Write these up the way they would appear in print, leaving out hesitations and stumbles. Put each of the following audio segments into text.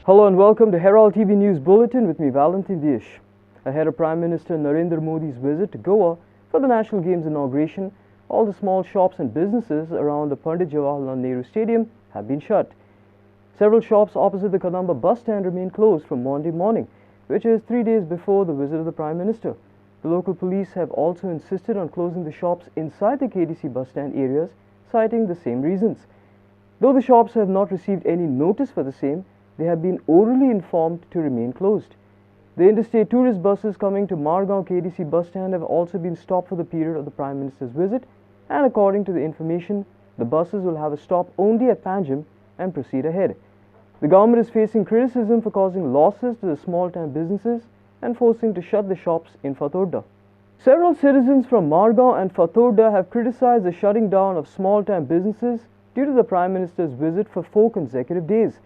Hello and welcome to Herald TV News Bulletin with me, Valentin Dish. Ahead of Prime Minister Narendra Modi's visit to Goa for the National Games inauguration, all the small shops and businesses around the Pandit Jawaharlal Nehru Stadium have been shut. Several shops opposite the Kadamba bus stand remain closed from Monday morning, which is 3 days before the visit of the Prime Minister. The local police have also insisted on closing the shops inside the KDC bus stand areas, citing the same reasons. Though the shops have not received any notice for the same, they have been orally informed to remain closed. The interstate tourist buses coming to Margaon KDC bus stand have also been stopped for the period of the Prime Minister's visit, and according to the information, the buses will have a stop only at Panjim and proceed ahead. The government is facing criticism for causing losses to the small-time businesses and forcing to shut the shops in Fatorda. Several citizens from Margaon and Fatorda have criticized the shutting down of small-time businesses due to the Prime Minister's visit for 4 consecutive days.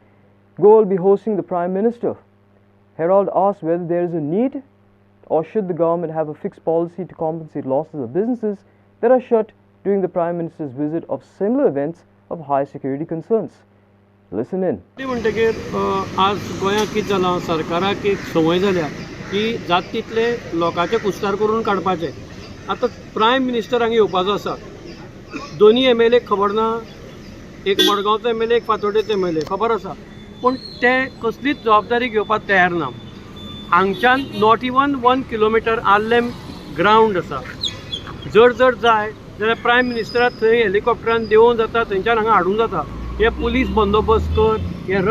Goa will be hosting the Prime Minister. Herald asked whether there is a need or should the government have a fixed policy to compensate losses of businesses that are shut during the Prime Minister's visit of similar events of high security concerns. Listen in. आज गोंयांत कितें जालां, सरकाराक एक संवय जाल्या की जात तितले लोकांचे कुस्तार करून काडपाचे. आतां प्रायम मिनिस्टर हांगा येवपाचो आसा. दोनी MLA खबर ना, एक मडगांवचो MLA, एक फातोड्डेचो MLA खबर आसा, पूण ते कसलीच जबाबदारी घेवपाक तयार ना. हांगच्यान नॉट इवन 1 किलोमिटर आल्लेम ग्रावंड आसा. जर जाय जाल्यार प्रायम मिनिस्टराक थंय हेलिकॉप्टरान देंवोवन जाता, थंयच्यान हांगा हाडूंक जाता. हे पुलीस बंदोबस्त कर, हे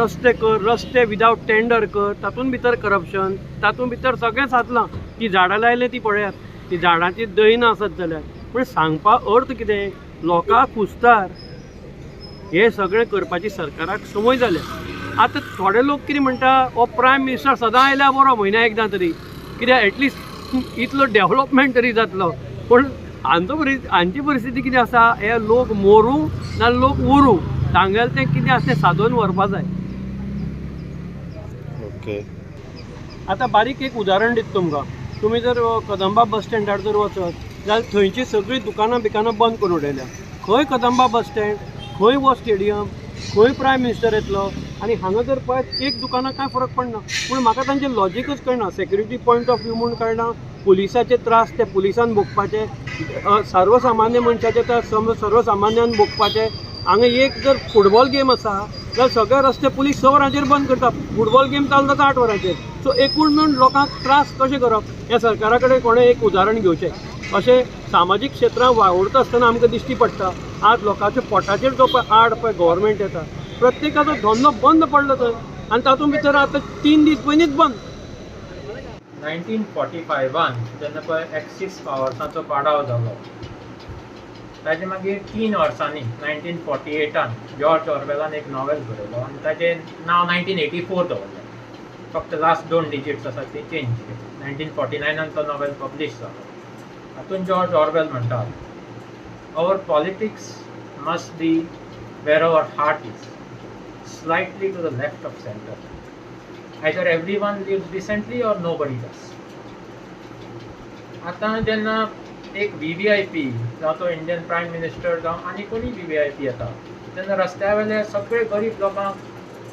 रस्ते विदाउट टेंडर कर, तातूंत भितर करप्शन, तातूंत भितर सगळें साचलां. ती झाडां लायले ती पळयात, ती झाडांची दयनां आसत जाल्यार. पूण सांगपा अर्थ कितें? लोकांक कुस्तार हे सगळें करपाची सरकाराक संवय जाल्या. आतां थोडे लोक कितें म्हणटा, हो प्रायम मिनिस्टर सदां आयल्यार बरो, म्हयन्या एकदां तरी, कित्याक एटलिस्ट इतलो डेव्हलपमेंट तरी जातलो. पूण हांची परिस्थिती कितें आसा, हे लोक मोरू ना लोक उरू, तांगेलें तें कितें आसा तें सादोवन व्हरपा जाय. ओके. आतां बारीक एक उदाहरण दिता तुमकां. तुमी जर कदंबा बस स्टँडार जर वचत जाल्यार थंयची सगळीं दुकानां बिकानां बंद करून उडयल्या. खंय कदंबा बस स्टँड, खंय वो स्टेडियम, खंय प्रायम मिनिस्टर येतलो, आनी हांगा जर पळयत एक दुकानां कांय फरक पडना. पूण म्हाका तांचें लॉजिकच कळना. सेक्युरिटी पॉयंट ऑफ व्यू म्हूण कळना, पुलिसाचे त्रास ते पुलिसान भोगपाचे, सर्वसामान्य मनशाचे त्रास सर्वसामान्यान भोगपाचे. हांगा एक जर फुटबॉल गेम आसा जाल्यार सगळे रस्ते पुलीस 6 वरांचेर बंद करता. फुटबॉल गेम चालू जाता 8 वरांचेर. सो एकूण मेळून लोकांक त्रास कशे करप, ह्या सरकारा कडेन कोणें एक उदाहरण घेवचें. अशें सामाजीक क्षेत्रांत वावुरता आसतना आमकां दिश्टी पडटा, आज लोकांच्या पोटाचेर जो पळय आड पळय गव्हर्मेंट येता, प्रत्येकाचो धंदो बंद पडलो थंय, आनी तातूंत भितर आतां 3 दीस पयलींच बंद. 1945 जेन्ना पळय एक्सीस पावर्साचो पाडाव जालो, ताजे मागीर 3 वर्सांनी 1948 जॉर्ज ऑरवेलान एक नॉवेल बरयलो आनी ताजें नांव 1984 दवरलें. फक्त लास्ट 2 डिजिट्स आसा ती चेंज केली. 1949 तो नॉवेल पब्लीश जालो. हातूंत जॉर्ज ऑरवेल म्हणटा, our politics must be where our heart is, slightly to the left of centre. Either everyone lives decently or nobody does. आतां जेन्ना एक VVIP जावं तो इंडियन प्रायम मिनिस्टर जावं आनी कोणी VVIP येता, तेन्ना रस्त्या वेले सगळे गरीब लोकांक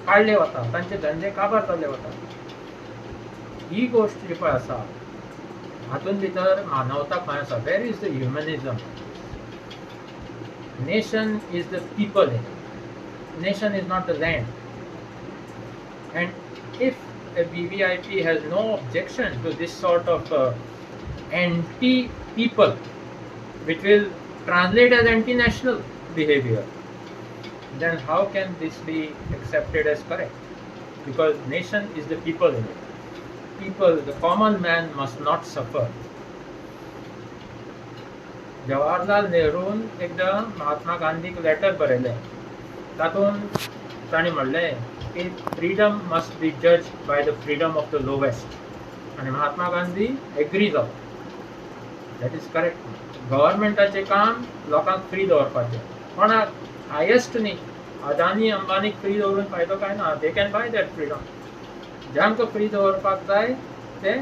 काडले वता, तांचे धंदे काबार जाल्ले वता. ही गोश्ट जी पळय आसा, हातूंत भितर मानवता खंय आसा? Where is the humanism? Nation is the people in it. Nation is not the land. And if a VVIP has no objection to this sort of anti-people, which will translate as anti-national behavior, then how can this be accepted as correct? Because nation is the people in it. People, the common man must not suffer. Jawaharlal नेहरून एकदा महात्मा गांधीक letter बरयलें. तातूंत ताणें म्हणलें की freedom must be judged by the freedom of the lowest. आनी Mahatma Gandhi agree जालो. That is correct. गव्हर्मेंटाचें काम लोकांक फ्री दवरपाचें. कोणाक? हायेस्ट न्ही. अदानी अंबानीक फ्री दवरून फायदो काय ना. They can buy that freedom. जांकां फ्री दवरपाक जाय ते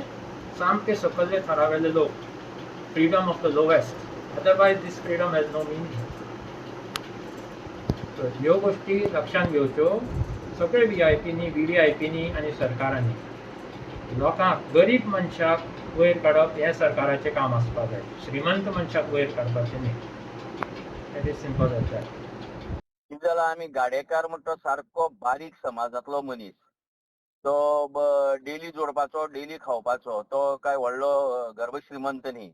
सामके सकयले थरावेले लोक. Freedom of the lowest. Otherwise this freedom has no meaning. ह्यो गोष्टी लक्षांत घेवच्यो सगळे VIPनी VDIPनी आणि सरकारांनी लोकांक गरीब मनशाक वयर काडप हें सरकाराचें काम आसपाक जाय. श्रीमंत मनशाक वयर काडपाचें न्ही. It is simple as that. कितें जाल्यार आमी गाडेकार म्हणटा सारको बारीक समाजांतलो मनीस. तो डेली जोडपाचो, डेली खावपाचो, तो काय व्हडलो गर्भ श्रीमंत न्ही.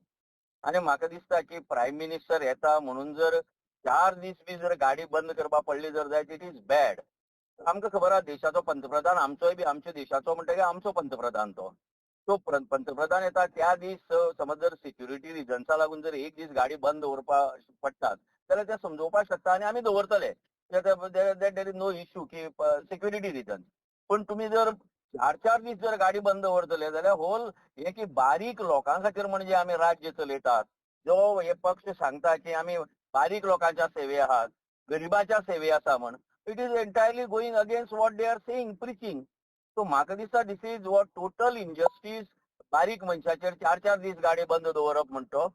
आनी म्हाका दिसता की प्रायम मिनिस्टर येता म्हणून जर 4 दीस बी जर गाडी बंद करपाक पडली जर जायत इट इज बॅड. आमकां खबर आहा देशाचो पंतप्रधान आमचोय बी आमच्या देशाचो म्हणटकीर आमचो पंतप्रधान तो. तो पंतप्रधान येता त्या दीस समज जर सिक्युरिटी रिजन्सा लागून जर एक दीस गाडी बंद दवरपाक पडटात जाल्यार ते समजोवपाक शकता आनी आमी दवरतले. देर इज नो इश्यू की सिक्युरिटी रिजन. पण तुम्ही जर 4 दीस जर गाडी बंद दवरतले जाल्यार होल हे की बारीक लोकां खातीर म्हणजे आमी राज्य चलयतात. जो हे पक्ष सांगता की आमी बारीक लोकांच्या सेवे आहात, गरिबाच्या सेवे आसा म्हण, it is entirely going against what they are saying preaching. So म्हाका दिसता this is what total injustice. बारीक मनशाचेर 4 दीस गाडी बंद दवरप म्हणतो.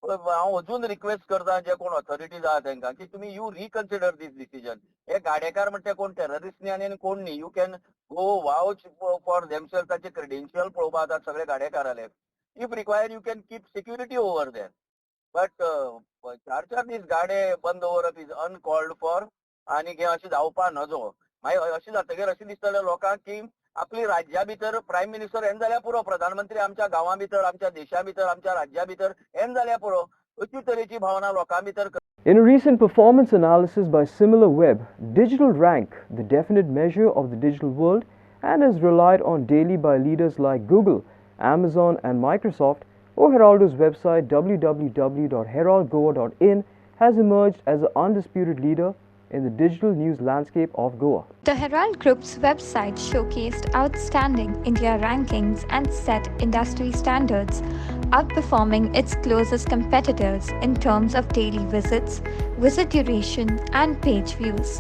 हांव अजून रिक्वेस्ट करता जे कोण ऑथॉरिटीज आहात तांकां की तुमी यू रिकन्सिडर दीस डिसिजन. हे गाडेकार म्हणटा कोण टेररिस्ट न्ही आनी कोण न्ही. You can go vouch for themself. ताचे क्रेडेन्शियल पळोवपाक जाता सगळे गाडेकाराले. If require you can keep security over there. But 4 दीस गाडे बंद दवरप इज अनकॉल्ड फॉर. आनी हे अशें जावपा नजो. मागीर अशें जातकीर अशें दिसतलें लोकांक की आपली राज्या भितर प्रायम मिनिस्टर हें जाल्यार पुरो, प्रधानमंत्री आमच्या गांवां भितर, आमच्या देशा भितर, आमच्या राज्या भितर हें जाल्यार पुरो. अशी तरेची भावना लोकां भितर. In a recent performance analysis by SimilarWeb, Digital rank the definite measure of the digital world and is relied on daily by leaders like Google, Amazon and Microsoft. Herald's website www.heraldgoa.in has emerged as the undisputed leader in the digital news landscape of Goa. The Herald Group's website showcased outstanding India rankings and set industry standards, outperforming its closest competitors in terms of daily visits, visit duration, and page views.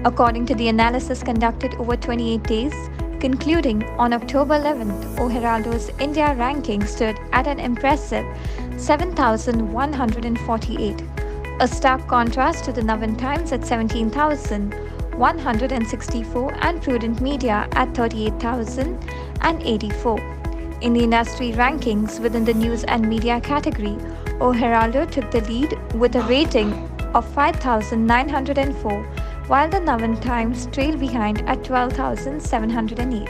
According to the analysis conducted over 28 days, concluding on October 11th, Herald's India ranking stood at an impressive 7,148. A stark contrast to the Navan Times at 17,164 and Prudent Media at 38,084. In the industry rankings within the news and media category, Herald took the lead with a rating of 5,904, while the Navan Times trailed behind at 12,708.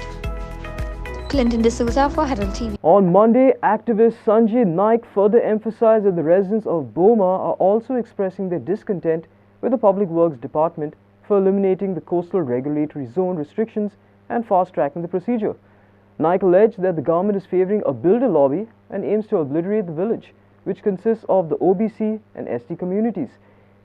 Clinton D'Souza for Herald TV. On Monday, activist Sanjay Naik further emphasized that the residents of Bulma are also expressing their discontent with the Public Works Department for eliminating the coastal regulatory zone restrictions and fast-tracking the procedure. Naik alleged that the government is favouring a builder lobby and aims to obliterate the village, which consists of the OBC and ST communities.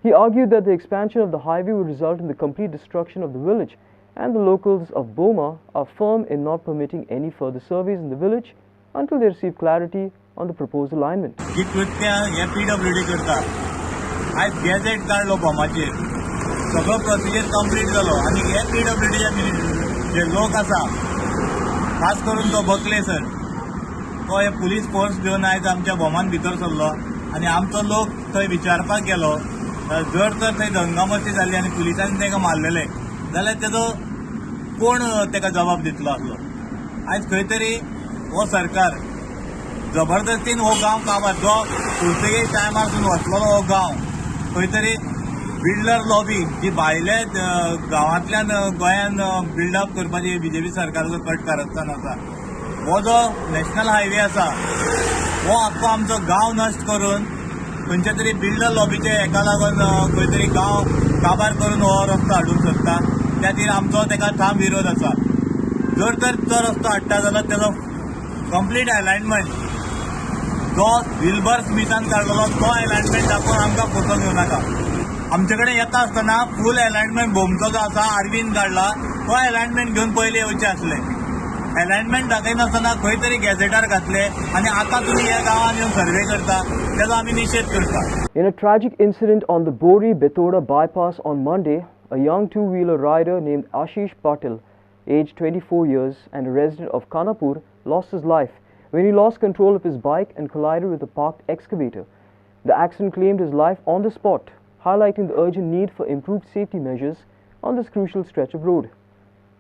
He argued that the expansion of the highway would result in the complete destruction of the village, and the locals of Bulma are firm in not permitting any further surveys in the village until they receive clarity on the proposed alignment. PWD करता आज gazette काढलो बोमाचेर सगळो procedure complete जालो आनी हे PWDच्या जे लोक आसा खास करून तो बकले सर तो हे पुलीस फोर्स घेवन आयज आमच्या बोमान भितर सरलो आनी आमचो लोक थंय विचारपाक गेलो जर तर थंय दंगामस्ती जाल्ली आनी पुलिसांनी ताका मारलेले जाल्यार तेजो कोण ताका जबाब दितलो आसलो. आयज खंय तरी हो सरकार जबरदस्तीन हो गांव काबार जो पुर्तुगेज टायमारसून वचलोलो हो गांव खंय तरी बिल्डर लॉबी जी भायल्या गांवांतल्यान गोंयान बिल्डअप करपाची BJP सरकाराचो कट कारस्थान आसा. हो जो नॅशनल हायवे आसा हो आख्खो आमचो गांव नश्ट करून खंयच्या तरी बिल्डर लॉबीचे हेका लागून खंय तरी गांव काबार करून हो रस्तो हाडूंक सोदता. त्या खातीर आमचो ताका ठाम विरोध आसा. जर तर तो रस्तो हाडटा जाल्यार तेजो कंप्लीट अलायनमेंट जो विल्बर स्मिथान काडलेलो तो अलायनमेंट दाखोवन आमकां फोटो घेवं नाका. आमचे कडेन येता आसतना फूल अलायनमेंट भोमचो जो आसा आरवीन काडला तो अलायनमेंट घेवन पयलीं येवचे आसले. अलायनमेंट दाखयनासतना खंय तरी गॅझेटार घातले आनी आतां तुमी ह्या गांवांत येवन सर्वे करता तेजो आमी निशेध करता. In a tragic incident on the Bori-Betoda bypass on Monday, a young two-wheeler rider named Ashish Patil, aged 24 years and a resident of Kanapur, lost his life when he lost control of his bike and collided with a parked excavator. The accident claimed his life on the spot, highlighting the urgent need for improved safety measures on this crucial stretch of road.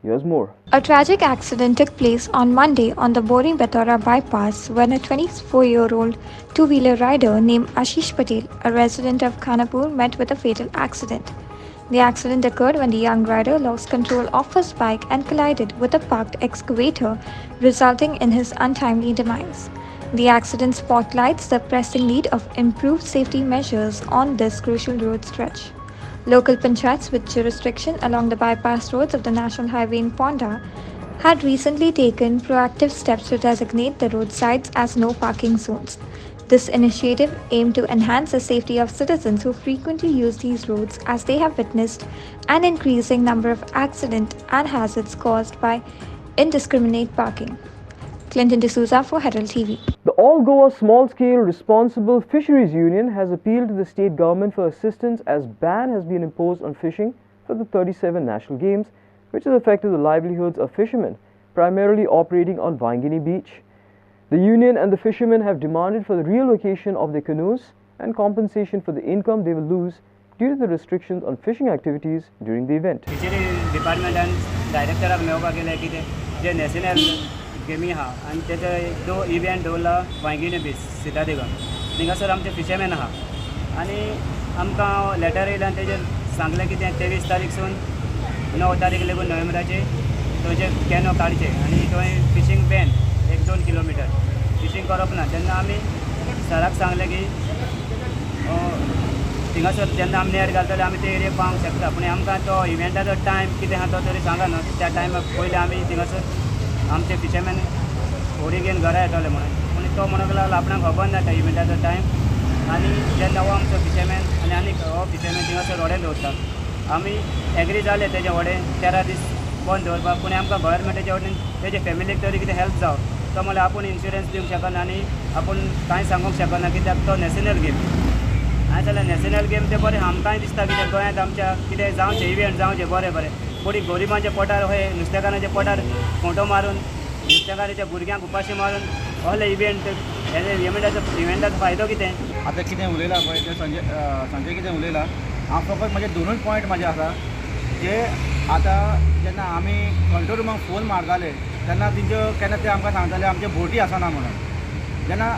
Here's more. A tragic accident took place on Monday on the Boring-Betora bypass when a 24-year-old two-wheeler rider named Ashish Patel, a resident of Khanapur, met with a fatal accident. The accident occurred when the young rider lost control of his bike and collided with a parked excavator, resulting in his untimely demise. The accident spotlights the pressing need of improved safety measures on this crucial road stretch. Local panchayats with jurisdiction along the bypass roads of the National Highway in Ponda had recently taken proactive steps to designate the roadsides as no parking zones. This initiative aimed to enhance the safety of citizens who frequently use these roads as they have witnessed an increasing number of accidents and hazards caused by indiscriminate parking. Clinton D'Souza for Herald TV. The All Goa Small Scale Responsible Fisheries Union has appealed to the state government for assistance as ban has been imposed on fishing for the 37 national games, which has affected the livelihoods of fishermen, primarily operating on Vangini Beach. The union and the fishermen have demanded for the relocation of their canoes and compensation for the income they will lose due to the restrictions on fishing activities during the event. Fishery Department and Director of the national गेमी आहा आनी तेजे दो event दवरला वांयगिणी बीच सिद्धादेगा थिंगासर आमचे fisherman आहा आनी आमकां लेटर येयला आनी तेजेर सांगलें की तें 23 तारीखसून 9 तारीख लेगून नोव्हेंबराचे थंयचे कॅनो काडचे आनी थंय फिशींग बॅन 1-2 किलोमिटर फिशींग करप ना तेन्ना आमी सराक सांगलें की थिंगासर जेन्ना आमी नेट घालतले आमी ते एरियेक पावंक शकता पूण आमकां तो इवेंटाचो टायम कितें आहा तो तरी सांगा न्हू त्या टायमाक पयलीं आमी थिंगासर आमचे फिशरमॅन होडी घेवन घरा येतले म्हणून पूण तो म्हणूंक लागलो आपणाक खबर ना त्या इवेंटाचो टायम आनी जेन्ना हो आमचो फिशरमॅन आनी हो फिशरमॅन थिंगासर व्हडें दवरता आमी एग्री जाले तेजे व्हडें 13 दीस बंद दवरपाक पूण आमकां गव्हर्मेंटाचे वटेन तेजे फॅमिलीक तरी कितें हेल्प जावं तो म्हणल्यार आपूण इन्शुरन्स दिवंक शकना आनी आपूण कांय सांगूंक शकना कित्याक तो नॅशनल गेम आयज जाल्यार नॅशनल गेम ते बरें आमकांय दिसता कितें गोंयांत आमच्या कितें जावचें इवेंट जावचें बरें बरें पूण गोरिबांच्या पोटार हे नुस्तेकारांच्या पोटार फोटो मारून नुस्तेकारांच्या भुरग्यांक उपाशी मारून असले इवेंट इवेंटाचो फायदो कितें आतां कितें उलयलां पळय तें संजय कितें उलयलां हांव फकत म्हाजे दोनूच पॉयंट म्हाजे आसा जे आतां जेन्ना आमी कंट्रोल रुमाक फोन मारताले तेन्ना तेंच्यो केन्ना ते आमकां सांगताले आमचे बोटी आसना म्हणून जेन्ना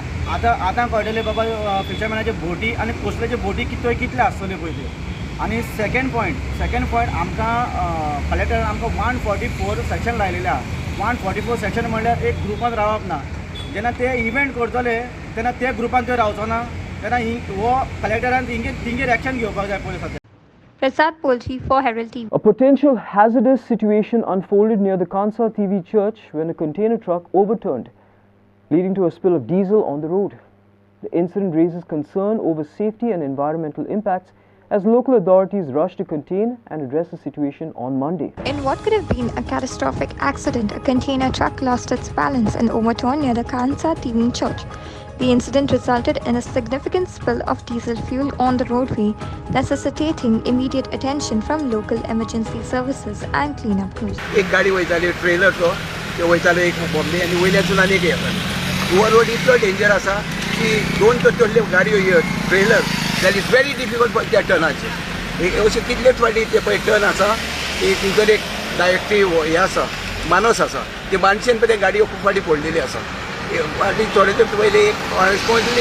आतां कळटलें बाबा फिशरमॅनाचे बोटी आनी कोस्टलाचे बोटी कितले आसतल्यो पळय त्यो आनी सेकेंड पॉयंट आमकां कलेक्टरान आमकां 144 सेक्शन लायलेले आहा 144 सेक्शन म्हणल्यार एक ग्रुपान रावप ना जेन्ना ते इवेंट करतले तेन्ना ते ग्रुपान तो रावचो ना तेन्ना हो कलेक्टरान तिंगेर एक्शन घेवपाक जाय पयलीं सद्या. Prasad Polchi for Herald TV. A potential hazardous situation unfolded near the Kansa TV church when a container truck overturned, leading to a spill of diesel on the road. The incident raises concern over safety and environmental impacts as local authorities rushed to contain and address the situation on Monday. In what could have been a catastrophic accident, a container truck lost its balance and overturned near the Kansa TV church. The incident resulted in a significant spill of diesel fuel on the roadway, necessitating immediate attention from local emergency services and cleanup crews. एक गाडी वयताली trailer तो वयतालो एक बॉम्बे आनी वयल्यासून आनी एक येताली हो रोड इतलो डेंजर आसा की दोन तर तोडले गाडयो trailer that is very difficult for त्या टर्नाचेर अशे कितलेच फावटी ते पळय टर्न आसा की तितून एक डायरेक्टिव हे आसा मानस आसा ते मानशेन पळय गाडयो खूब फावटी पडलेली आसा फावटी थोडे तेंप पयलीं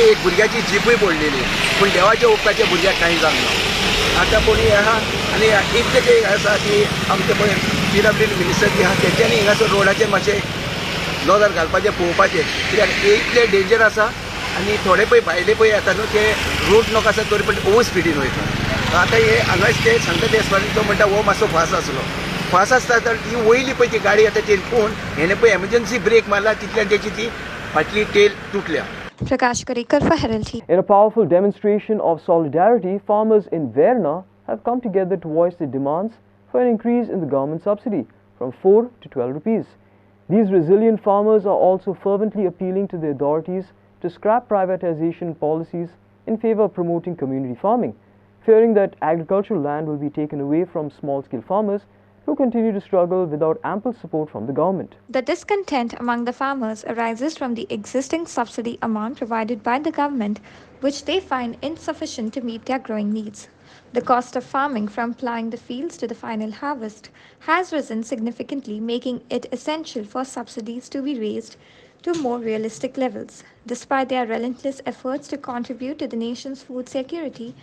एक भुरग्याची जीपूय पडलेली पूण देवाच्या उपकाराच्या भुरग्याक कांय जावंक ना आतां कोणी हे आहा आनी इतलें ते आसा की आमचे पळय PWD मिनिस्टर बी आहा तेंच्यांनी हिंगासर रोडाचेर मातशें नजर घालपाचें पळोवपाचें कित्याक इतलें डेंजर आसा आनी थोडे पळय भायले पळय येता न्हू ते रूट नोक आसा तरी पूण ओवर स्पिडीन वयता आतां हे हांगाच ते सांगता ते तो म्हणटा हो मातसो फास्ट आसलो फास्ट आसता तर ती वयली पळय ती गाडी आतां तेलपून हेणे पळय एमर्जन्सी ब्रेक मारला तितल्यान तेची ती फाटली tell तुटल्या. Prakash Karikar for Herald TV. In a powerful demonstration of solidarity, farmers in Verna have come together to voice their demands for an increase in the government subsidy from 4 to 12 rupees. These resilient farmers are also fervently appealing to the authorities to scrap privatization policies in favor of promoting community farming, fearing that agricultural land will be taken away from small-scale farmers who continue to struggle without ample support from the government. The discontent among the farmers arises from the existing subsidy amount provided by the government, which they find insufficient to meet their growing needs. The cost of farming from plowing the fields to the final harvest has risen significantly, making it essential for subsidies to be raised to more realistic levels. Despite their relentless efforts to contribute to the nation's food security,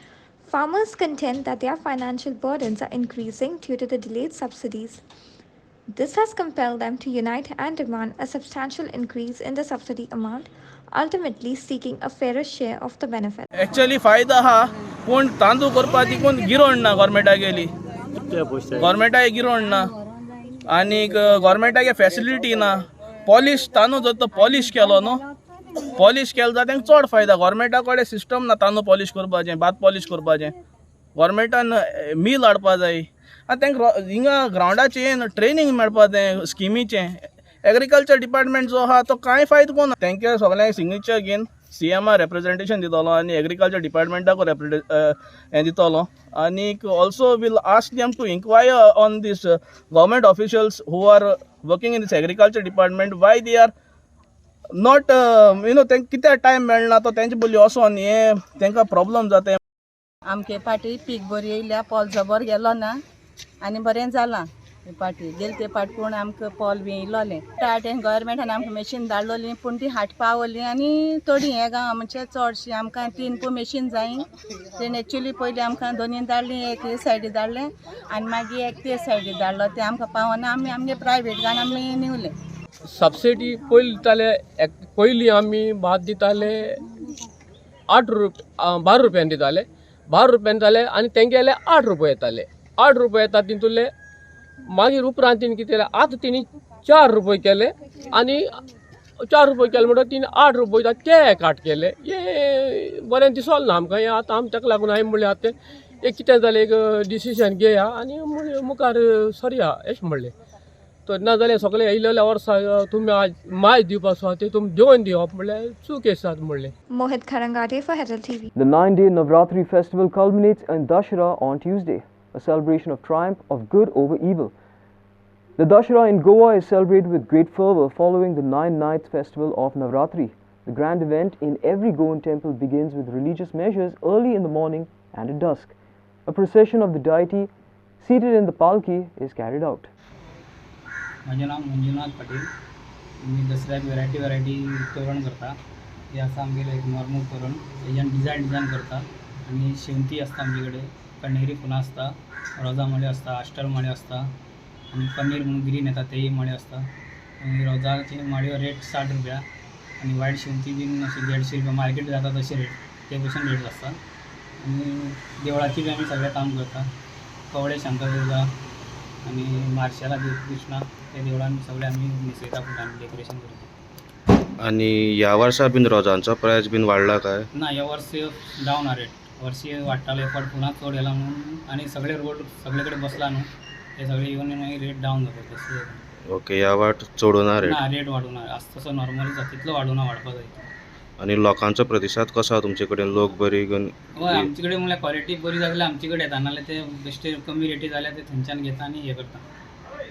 farmers contend that their financial burdens are increasing due to the delayed subsidies. This has compelled them to unite and demand a substantial increase in the subsidy amount, ultimately seeking a fairer share of the benefit. Actually फायदा हा पूण तांदूळ करपा ती कोण गिरोण ना गव्हर्मेंटाक गेली गव्हर्मेंटाक गिरोण ना आनीक गव्हर्मेंटाक फॅसिलिटी ना पॉलिश तांदूळ जर तो पॉलिश केलो न्हू पॉलिश केलो जाल्यार तांकां चड फायदा गव्हर्मेंटा कडेन सिस्टम ना तांदूळ पॉलिश करपाचें भात पॉलिश करपाचें गव्हर्मेंटान मील हाडपा जाय आनी तांकां हिंगा ग्रावंडाचें ट्रेनींग मेळपा जाय स्किमीचें एग्रीकल्चर डिपार्टमेंट जो आहा तो कांय फायदो कोना तांकां सगळ्यांक सिग्नेचर घेवन CMR रिप्रेजेंटेशन दितलो आनी एग्रीकल्चर डिपार्टमेंटाक हें दितलो आनीक also will ask them to inquire on this government officials who are working in this agriculture department why they are not तांकां कित्याक टायम मेळना तो तेंचे पयलीं वचोन हें तांकां प्रॉब्लम जाता. आमगे पाटी पीक बरी येयल्या पॉल जबर गेलो ना आनी बरें जालां हे पाटी गेल ते पाट पूण आमकां पॉल बी येयलोलें टायम गव्हर्मेंटान आमकां मशीन धाडलोलीं पूण ती हाडपा पावलीं आनी थोडीं हे गांव म्हणजे चडशीं आमकां 3 मशीन जायी तेणें एक्चुली पयलीं आमकां दोनीय धाडलीं एक हे सायडी धाडलें आनी मागीर एक ते सायडी धाडलो ते आमकां पावना आमी आमगे प्रायवेट गान आमी निवलें. सबसिडी पयलीं दिताले पयलीं आमी भात दिताले 12 रुपयान दिताले 12 रुपयान दिताले आनी तेंगेले 8 रुपया येताले 8 रुपया येता तितूंतले मागीर उपरांत तिणें कितें केलें आतां तिणी 4 रुपया केले आनी 4 रुपया केले म्हणटकीर तिणें 8 रुपया ते काट केले हे बरें दिसोलें ना आमकां हें आतां आमी ताका लागून हांवें म्हणलें आतां एक कितें जालें एक डिसिशन घेया आनी मुखार सरया अशें म्हणलें तो नाजाल्यार सगळे येयलेल्या वर्सा तुमी आज माय दिवपाचो आहा ते तुमी देवन दिवप म्हणल्यार चूक आसा म्हणलें. Mohit Kharangade for Herald TV. The 9-day Navratri festival culminates in Dashera on Tuesday, a celebration of triumph of good over evil. The Dashera in Goa is celebrated with great fervor following the 9-night festival of Navratri. The grand event in every Goan temple begins with religious measures early in the morning and at dusk. A procession of the deity seated in the palki is carried out. माझे नाव मंजुनाथ पाटील मी दसऱ्याक variety तोरण करता हे आसा आमगेले एक normal तोरण हेज्यान design करता आनी शेवंती आसता आमचे कडेन कण्हेरी फुलां आसता रोजा माळी आसता आस्टर माळी आसता आनी पनीर म्हणून ग्रीन येता तेय माळी आसता आनी रोजाची माळयो रेट 60 रुपया आनी वायट शेवंती बीन अशी 150 रुपया मार्केट जाता तशें रेट ते भशेन रेट आसता आनी देवळाची बी आमी सगळें काम करता कवडे शांतादुर्गा आनी मार्शेला कृष्णा त्या देवळान सगळे आमी न्हेसयता फुलांनी डेकोरेशन करता. आणि या वर्सा बीन रोजांचो प्रायस बीन वाडला काय ना ह्या वर्षी डावन आ रेट वर्षी वाडटालो एफर्ट फुलां चड येला म्हणून आनी सगळे रोड सगळे कडेन बसला न्हू ते सगळे येवन मागीर रेट डावन जाता तशें. ओके ह्या वाट चडूना रेट ना रेट वाडूना आसा तसो नॉर्मली जाता तितलो वाडूना वाडपा जाय. आणि लोकांचो प्रतिसाद कसो आसा तुमचे कडेन लोक बरी घेवन हय आमचे कडेन म्हळ्यार क्वॉलिटी बरी जाल्यार आमचे कडेन येता नाल्यार ते बेश्टे कमी रेटी जाल्यार ते थंयच्यान घेता आनी हें करता.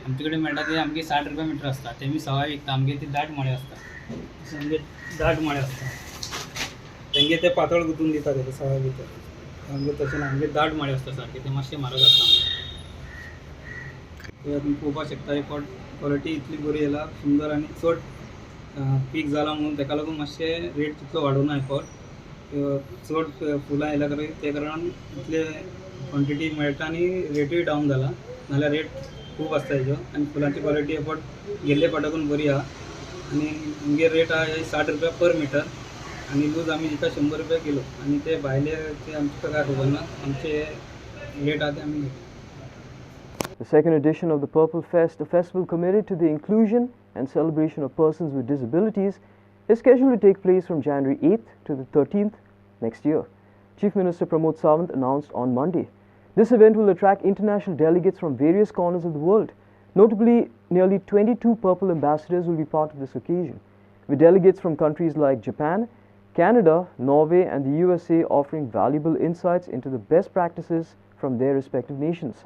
आमचे कडेन मेळटा ते आमगे 60 रुपया मिटर आसता ते आमी सवाय विकता आमगे ती दाट माळी आसता आमगे दाट माळी आसता तेंगे ते पातळ गुंतून दिता ते सवाय भितर आमगे तशें ना आमगे दाट माळी आसता सारके ते मातशे म्हारग आसता. ते तुमी पळोवपाक शकता एक फावट क्वॉलिटी इतली बरी येयला सुंदर आनी चड पीक जाला म्हणून ताका लागून मातशें रेट तितलो वाडूना एक फावट चड फुलां येयल्या ते कारणान इतले क्वॉन्टिटी मेळटा आनी रेटूय डावन जाला नाल्यार रेट खूब आसता हेजो आनी फुलांची क्वॉलिटी एक फावट गेल्ले फावटाकून बरी आहा आनी आमगे रेट आहा 60 रुपया पर मिटर आनी लूज आमी दिता 100 रुपया किलो आनी ते भायले ते आमचे काय खबर ना आमचे रेट आहा ते आमी घेता. The second edition of the Purple Fest, a festival committed to the inclusion and celebration of persons with disabilities, is scheduled to take place from January 8th to the 13th next year. Chief Minister Pramod Sawant announced on Monday. This event will attract international delegates from various corners of the world. Notably, nearly 22 Purple ambassadors will be part of this occasion, with delegates from countries like Japan, Canada, Norway and the USA offering valuable insights into the best practices from their respective nations.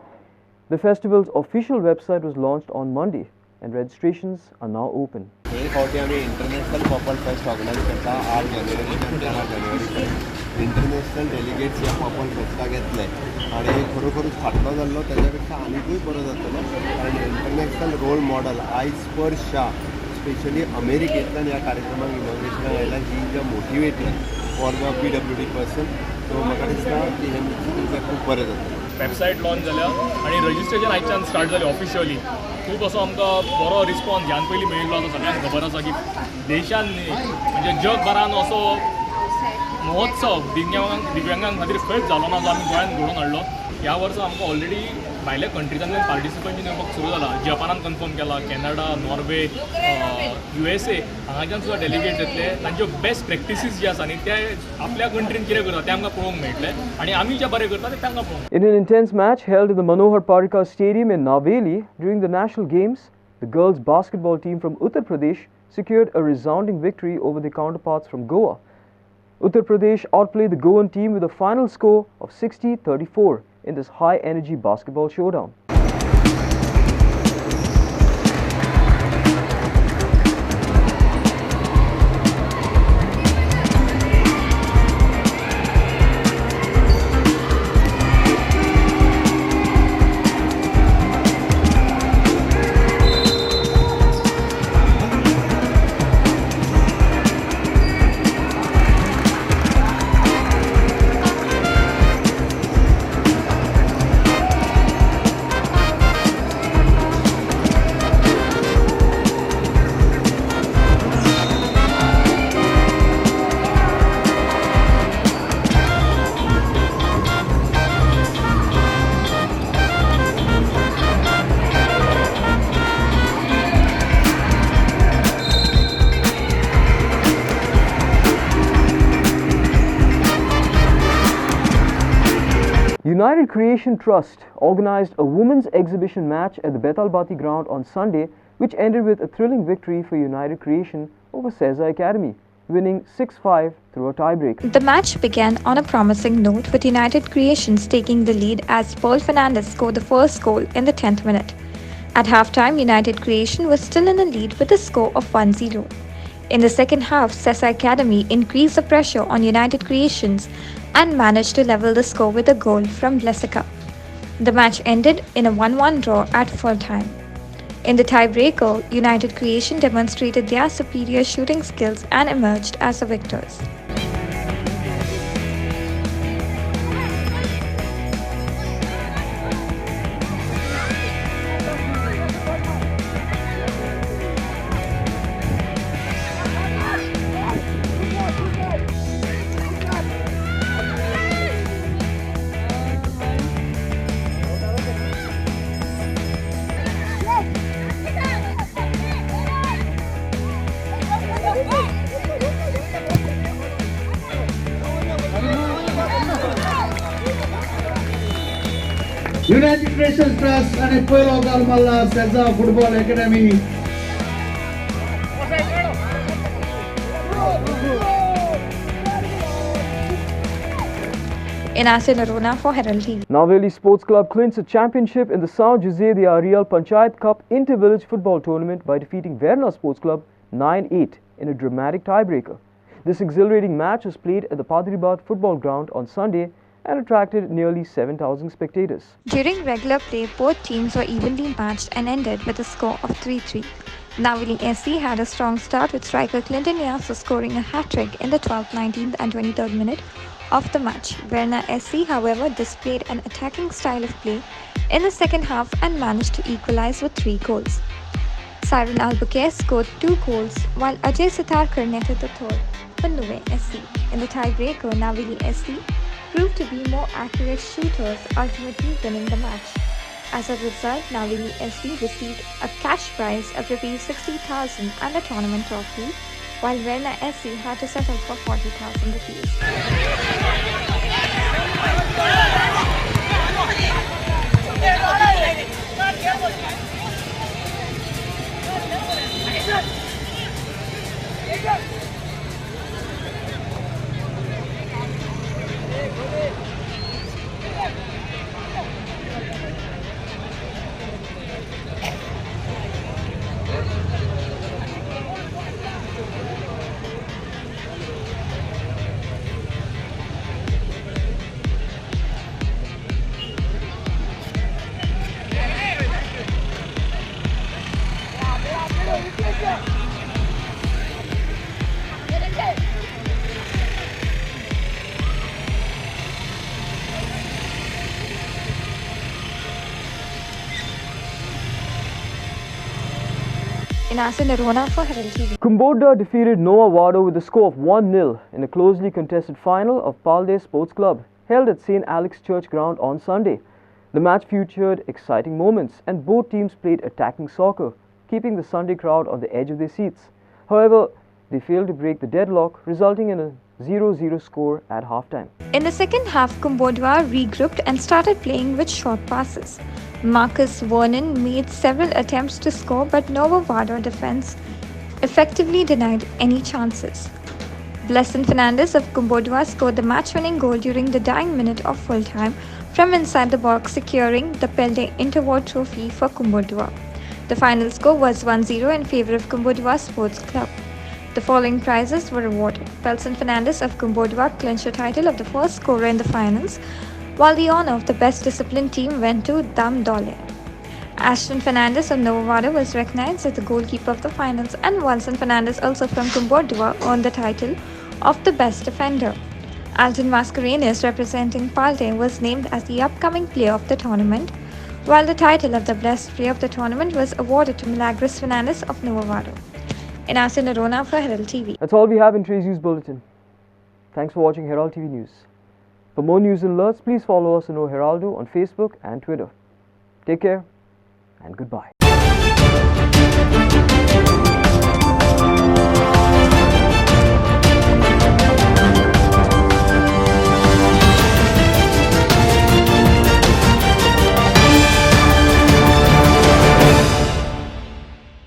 The festival's official website was launched on Monday and registrations are now open. हे फावटी आमी international purple fest organise करता 8 जानेवारीच्यान 13 January international delegates ह्या purple फेस्टाक येतले आनी खरोखरूच फाटलो जाल्लो तेच्या पेक्षा आनीकूय बरो जातलो कारण इंटरनॅशनल रोल मॉडल आयज पर शाह स्पेशली अमेरिकेंतल्यान ह्या कार्यक्रमाक इनॉग्रेशनाक आयला he is a motivator for the PWD person so म्हाका दिसता की हे तुमकां खूब बरें जातलें. वेबसायट लॉन्च जाल्या आनी रजिस्ट्रेशन आयच्यान स्टार्ट जालें ऑफिशियली खूब असो आमकां बरो रिस्पॉन्स ह्यान पयलीं मेळिल्लो आसा सगळ्यांक खबर आसा की देशान म्हणजे जगभरान असो महोत्सव दिव्यांगां खातीर खंयच जालो ना जो आमी गोंयांत घडोवन हाडलो. ह्या वर्सा आमकां ऑलरेडी भायल्या कंट्रीजांतल्यान पार्टिसिपेशन येवपाक सुरू जाला. जपानान कन्फर्म केला, कॅनडा, नॉर्वे, USA हांगाच्यान सुद्दां डेलिगेट्स येतले. तांच्यो बेस्ट प्रॅक्टिसीस जे आसा न्ही ते आपल्या कंट्रीन कितें करता तें आमकां पळोवंक मेळटलें आनी आमी जें बरें करता तें तांकां पळोवंक. In an intense match held in the Manohar Parrikar Stadium in Naveli during the national games, the girls basketball team from Uttar Pradesh secured a resounding victory over their counterparts from Goa. Uttar Pradesh outplayed the Goan team with a final score of 60-34 in this high-energy basketball showdown. United Creation Trust organized a women's exhibition match at the Betalbati ground on Sunday, which ended with a thrilling victory for United Creation over Seza Academy, winning 6-5 through a tiebreak. The match began on a promising note with United Creations taking the lead as Pearl Fernandez scored the first goal in the 10th minute. At halftime, United Creation was still in the lead with a score of 1-0. In the second half, Seza Academy increased the pressure on United Creations and managed to level the score with a goal from Jessica. The match ended in a 1-1 draw at full time. In the tiebreaker, United Creation demonstrated their superior shooting skills and emerged as the victors. United Creation Trust and Apollo Galmalla Seza Football Academy. In Aruna for Herald TV. Naveli Sports Club clinched a championship in the Sao Jose de Ariel Panchayat Cup Inter-Village Football Tournament by defeating Verna Sports Club 9-8 in a dramatic tiebreaker. This exhilarating match was played at the Padribad football ground on Sunday and attracted nearly 7,000 spectators. During regular play, both teams were evenly matched and ended with a score of 3-3. Naveli SC had a strong start with striker Clinton Yasu scoring a hat-trick in the 12th, 19th and 23rd minute of the match. Verna SC, however, displayed an attacking style of play in the second half and managed to equalize with 3 goals. Siren Albuquerque scored 2 goals while Ajay Sitarkar netted the third for Nuve SC. In the tiebreaker, Naveli SC proved to be more accurate shooters, ultimately winning the match. As a result, Naveli SC received a cash prize of ₹60,000 and a tournament trophy, while Verna SC had to settle for ₹40,000. Inasin Arona for Herald TV. Kumboda defeated Nova Vado with a score of 1-0 in a closely contested final of Palde Sports Club held at St. Alex Church Ground on Sunday. The match featured exciting moments and both teams played attacking soccer, keeping the Sunday crowd on the edge of their seats. However, they failed to break the deadlock, resulting in a 0-0 score at halftime. In the second half, Kumbodwa regrouped and started playing with short passes. Marcus Vernon made several attempts to score, but Nova Vado defense effectively denied any chances. Blessing Fernandez of Kumbodwa scored the match-winning goal during the dying minute of full time from inside the box, securing the Pelde Interwar Trophy for Kumbodwa. The final score was 1-0 in favor of Kumbodwa Sports Club. The following prizes were awarded. Pelson Fernandez of Kumbodwa clinched the title of the first scorer in the finals, while the honor of the best disciplined team went to Dam Dole. Ashton Fernandez of Nova Vado was recognized as the goalkeeper of the finals, and Wilson Fernandez, also from Kumbodwa, earned the title of the best defender. Alton Mascarenas, representing Palte, was named as the upcoming player of the tournament, while the title of the best player of the tournament was awarded to Milagros Fernandez of Nova Vado. Inasin Arona for Herald TV. That's all we have in today's news bulletin. Thanks for watching Herald TV News. For more news and alerts, please follow us on Heraldo on Facebook and Twitter. Take care and goodbye.